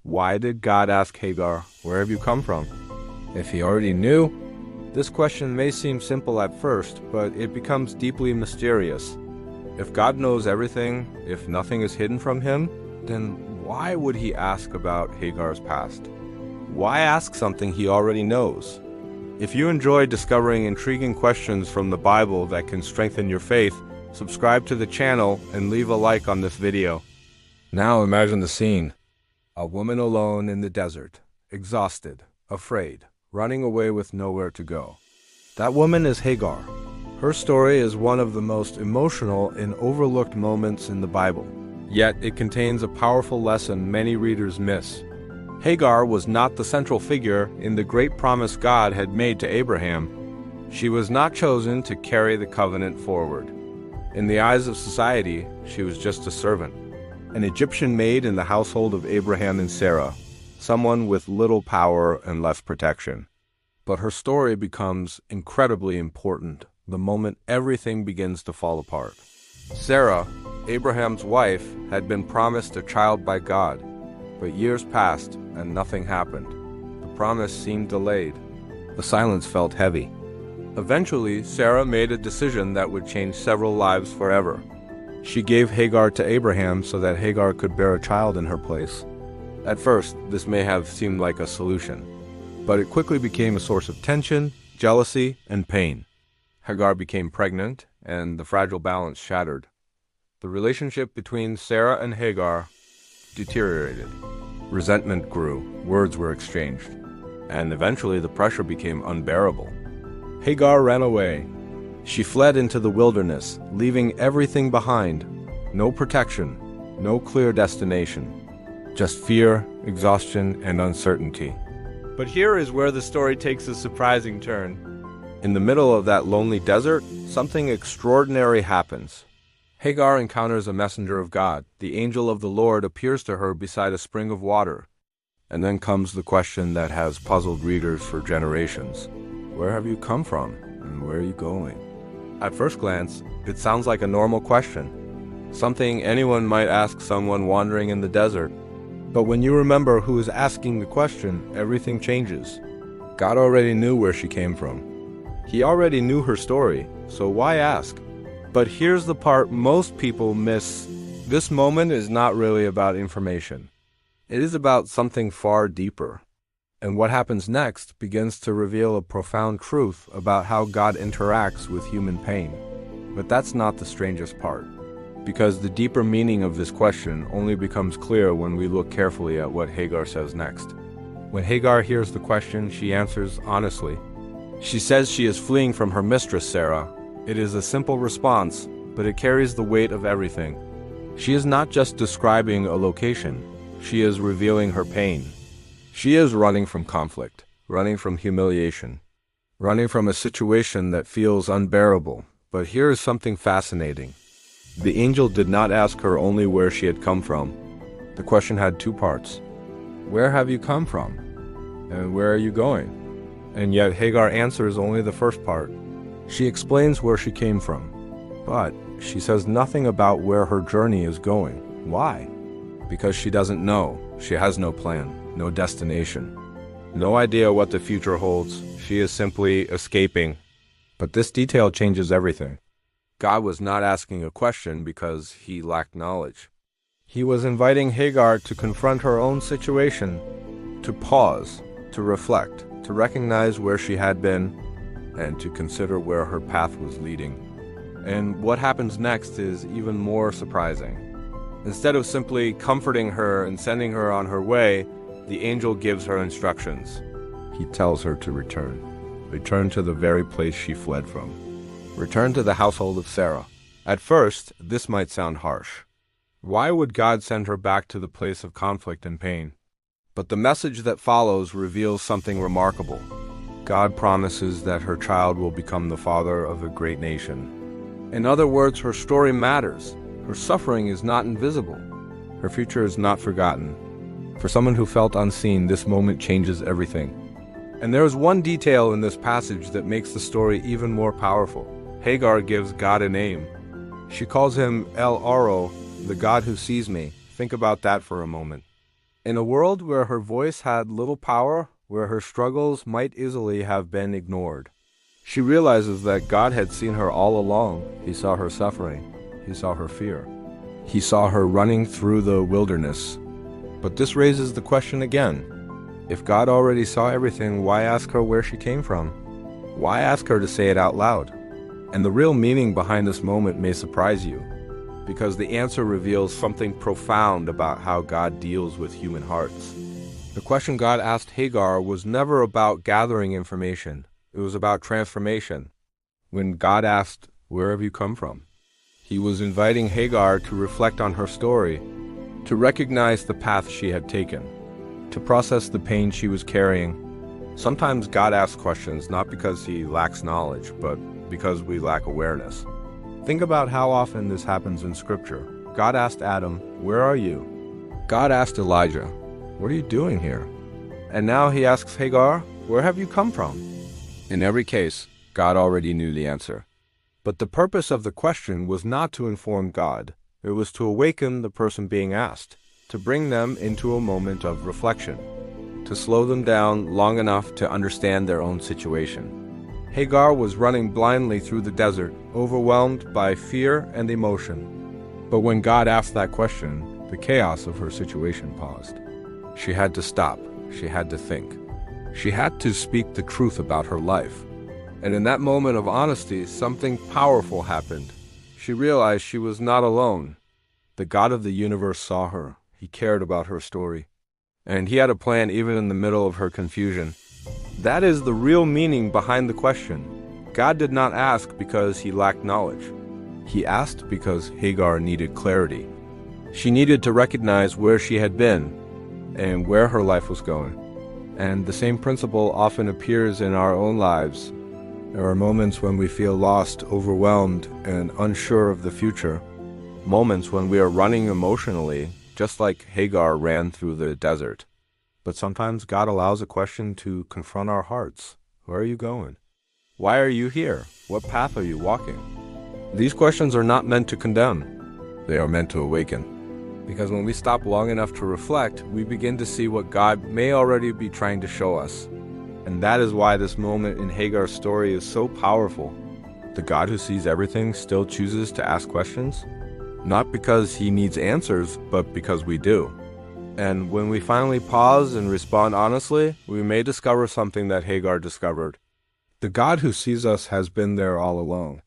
Why did God ask Hagar, "Where have you come from?" If he already knew, this question may seem simple at first, but it becomes deeply mysterious. If God knows everything, if nothing is hidden from him, then why would he ask about Hagar's past? Why ask something he already knows? If you enjoy discovering intriguing questions from the Bible that can strengthen your faith, subscribe to the channel and leave a like on this video. Now imagine the scene. A woman alone in the desert, exhausted, afraid, running away with nowhere to go. That woman is Hagar. Her story is one of the most emotional and overlooked moments in the Bible. Yet it contains a powerful lesson many readers miss. Hagar was not the central figure in the great promise God had made to Abraham. She was not chosen to carry the covenant forward. In the eyes of society, she was just a servant, an Egyptian maid in the household of Abraham and Sarah, someone with little power and less protection. But her story becomes incredibly important the moment everything begins to fall apart. Sarah, Abraham's wife, had been promised a child by God, but years passed and nothing happened. The promise seemed delayed. The silence felt heavy. Eventually, Sarah made a decision that would change several lives forever. She gave Hagar to Abraham so that Hagar could bear a child in her place. At first, this may have seemed like a solution, but it quickly became a source of tension, jealousy, and pain. Hagar became pregnant, and the fragile balance shattered. The relationship between Sarah and Hagar deteriorated. Resentment grew, words were exchanged, and eventually the pressure became unbearable. Hagar ran away. She fled into the wilderness, leaving everything behind. No protection, no clear destination. Just fear, exhaustion, and uncertainty. But here is where the story takes a surprising turn. In the middle of that lonely desert, something extraordinary happens. Hagar encounters a messenger of God. The angel of the Lord appears to her beside a spring of water. And then comes the question that has puzzled readers for generations. Where have you come from, and where are you going? At first glance, it sounds like a normal question. Something anyone might ask someone wandering in the desert. But when you remember who is asking the question, everything changes. God already knew where she came from. He already knew her story, so why ask? But here's the part most people miss. This moment is not really about information. It is about something far deeper. And what happens next begins to reveal a profound truth about how God interacts with human pain. But that's not the strangest part, because the deeper meaning of this question only becomes clear when we look carefully at what Hagar says next. When Hagar hears the question, she answers honestly. She says she is fleeing from her mistress, Sarah. It is a simple response, but it carries the weight of everything. She is not just describing a location. She is revealing her pain. She is running from conflict, running from humiliation, running from a situation that feels unbearable. But here is something fascinating. The angel did not ask her only where she had come from. The question had two parts. Where have you come from? And where are you going? And yet Hagar answers only the first part. She explains where she came from, but she says nothing about where her journey is going. Why? Because she doesn't know. She has no plan, no destination, no idea what the future holds. She is simply escaping. But this detail changes everything. God was not asking a question because he lacked knowledge. He was inviting Hagar to confront her own situation, to pause, to reflect, to recognize where she had been, and to consider where her path was leading. And what happens next is even more surprising. Instead of simply comforting her and sending her on her way, the angel gives her instructions. He tells her to return. Return to the very place she fled from. Return to the household of Sarah. At first, this might sound harsh. Why would God send her back to the place of conflict and pain? But the message that follows reveals something remarkable. God promises that her child will become the father of a great nation. In other words, her story matters. Her suffering is not invisible. Her future is not forgotten. For someone who felt unseen, this moment changes everything. And there is one detail in this passage that makes the story even more powerful. Hagar gives God a name. She calls him El Aro, the God who sees me. Think about that for a moment. In a world where her voice had little power, where her struggles might easily have been ignored, she realizes that God had seen her all along. He saw her suffering. He saw her fear. He saw her running through the wilderness. But this raises the question again. If God already saw everything, why ask her where she came from? Why ask her to say it out loud? And the real meaning behind this moment may surprise you, because the answer reveals something profound about how God deals with human hearts. The question God asked Hagar was never about gathering information. It was about transformation. When God asked, "Where have you come from?" He was inviting Hagar to reflect on her story, to recognize the path she had taken, to process the pain she was carrying. Sometimes God asks questions not because he lacks knowledge, but because we lack awareness. Think about how often this happens in Scripture. God asked Adam, "Where are you?" God asked Elijah, "What are you doing here?" And now he asks Hagar, "Where have you come from?" In every case, God already knew the answer. But the purpose of the question was not to inform God. It was to awaken the person being asked, to bring them into a moment of reflection, to slow them down long enough to understand their own situation. Hagar was running blindly through the desert, overwhelmed by fear and emotion. But when God asked that question, the chaos of her situation paused. She had to stop. She had to think. She had to speak the truth about her life. And in that moment of honesty, something powerful happened. She realized she was not alone. The God of the universe saw her. He cared about her story. And he had a plan even in the middle of her confusion. That is the real meaning behind the question. God did not ask because he lacked knowledge. He asked because Hagar needed clarity. She needed to recognize where she had been and where her life was going. And the same principle often appears in our own lives. There are moments when we feel lost, overwhelmed, and unsure of the future. Moments when we are running emotionally, just like Hagar ran through the desert. But sometimes God allows a question to confront our hearts. Where are you going? Why are you here? What path are you walking? These questions are not meant to condemn. They are meant to awaken. Because when we stop long enough to reflect, we begin to see what God may already be trying to show us. And that is why this moment in Hagar's story is so powerful. The God who sees everything still chooses to ask questions, not because he needs answers, but because we do. And when we finally pause and respond honestly, we may discover something that Hagar discovered. The God who sees us has been there all along.